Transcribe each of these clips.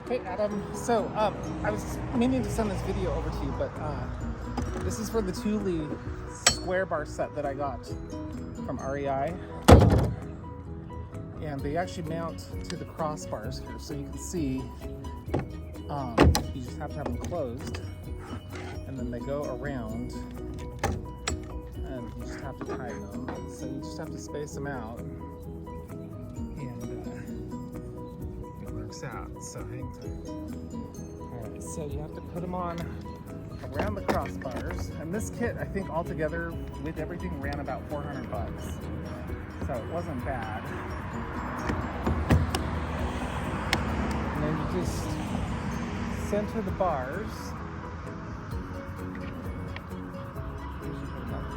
Hey Adam, so I was meaning to send this video over to you, but this is for the Thule Square bar set that I got from REI. And they actually mount to the crossbars here, so you can see you just have to have them closed, and then they go around, and you just have to tighten them. So you just have to space them out, and it works out. So hang tight. All right, so you have to put them on around the crossbars, and this kit, I think altogether with everything, ran about 400 bucks. So it wasn't bad. And then you just center the bars.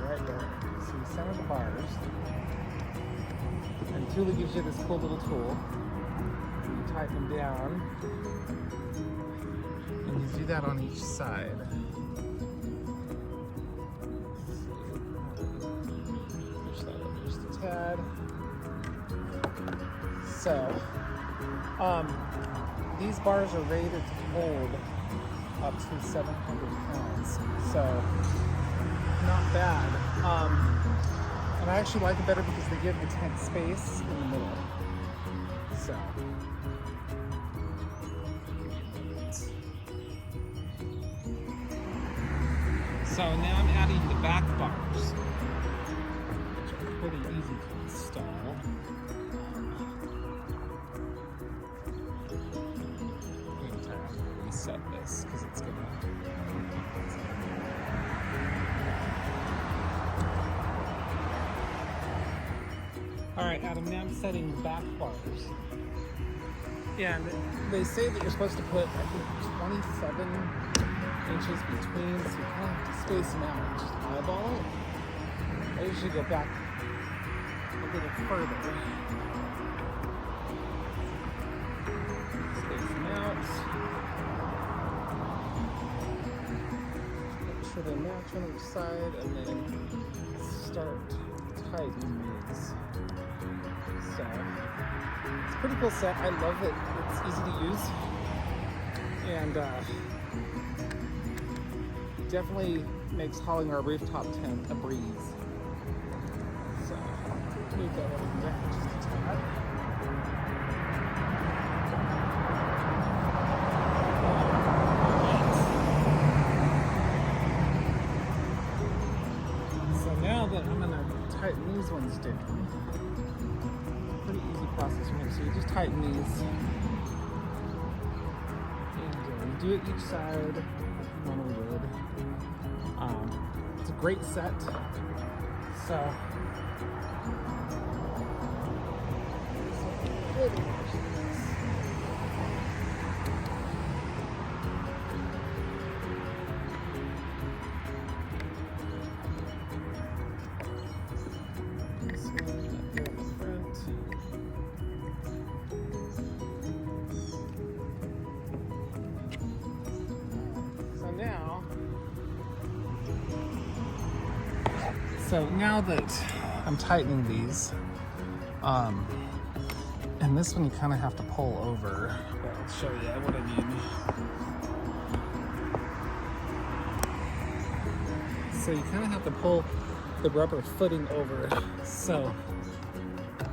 Right there. So you center the bars. And Thule gives you this cool little tool. You tighten them down. And you do that on each side. Push that up just a tad. So, these bars are rated to hold up to 700 pounds, so not bad. And I actually like it better because they give the tent space in the middle. So now I'm adding the back bars, which are pretty easy to install. Reset this because it's gonna. All right, Adam. Now I'm setting the back bars, and they say that you're supposed to put, I think, 27 inches between, so you kind of have to space them out and just eyeball it. I usually go back a little further. Space them out. Sure they match on each side, and then start tightening these. So it's a pretty cool set. I love it. It's easy to use, and definitely makes hauling our rooftop tent a breeze. So move that over there just a tad. Now that I'm gonna tighten these ones down, pretty easy process from here. So you just tighten these, and you do it each side, like you normally would. It's a great set. So So now that I'm tightening these, and this one you kind of have to pull over, but I'll show you what I mean. So you kind of have to pull the rubber footing over so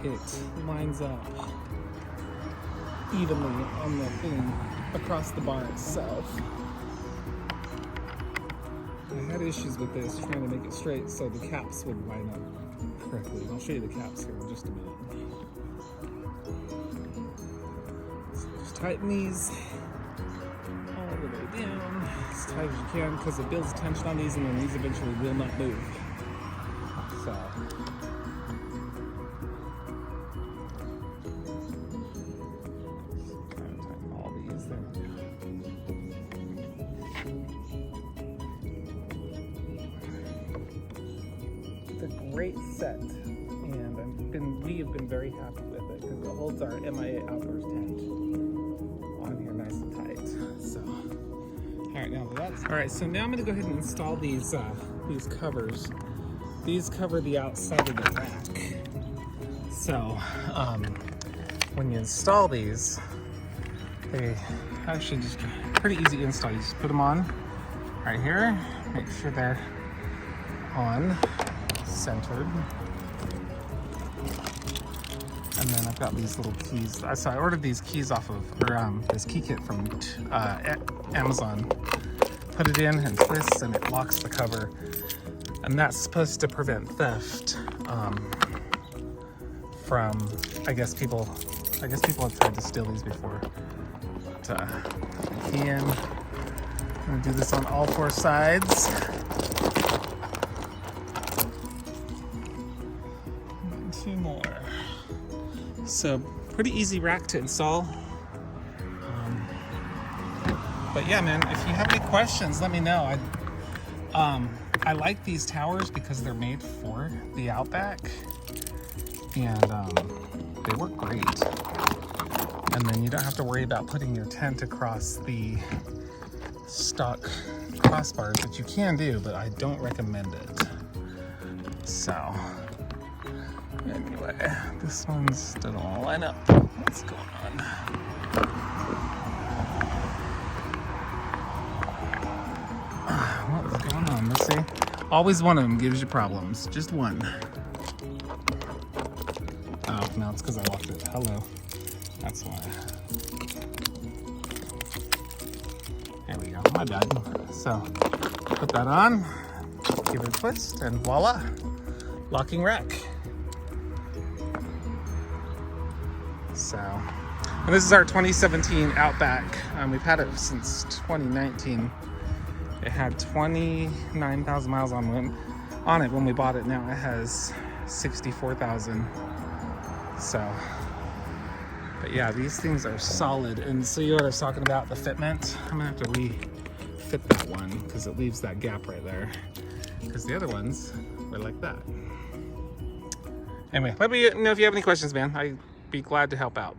it lines up evenly on the thing across the bar itself. I had issues with this, trying to make it straight so the caps would line up correctly. I'll show you the caps here in just a minute. So just tighten these all the way down as tight as you can, because it builds tension on these, and then these eventually will not move. So trying to tighten all these there. Great set, and we have been very happy with it because it holds our MIA outdoors tent on here nice and tight. So, all right, now that's all right. So now I'm going to go ahead and install these covers. These cover the outside of the rack. So when you install these, They actually just pretty easy install. You just put them on right here, make sure they're on, centered. And then I've got these little keys. So I ordered these keys off of, or this key kit from Amazon. Put it in and twists and it locks the cover. And that's supposed to prevent theft from, I guess people have tried to steal these before. But, key in. I'm gonna do this on all 4 sides. And 2 more. So pretty easy rack to install. But yeah, man, if you have any questions, let me know. I like these towers because they're made for the Outback, and they work great. And then you don't have to worry about putting your tent across the stock crossbars, which you can do, but I don't recommend it. So anyway, this one's still don't line up. What's going on? What is going on? Let's see. Always one of them gives you problems. Just one. Oh, no, it's because I locked it. Hello. That's why. There we go. My bad. So, put that on, give it a twist, and voila. Locking rack. So, and this is our 2017 Outback. We've had it since 2019. It had 29,000 miles on it when we bought it. Now it has 64,000. So, but yeah, these things are solid. And see what I was talking about, the fitment? I'm gonna have to refit that one because it leaves that gap right there. Because the other ones were like that. Anyway, let me know if you have any questions, man. I'd be glad to help out.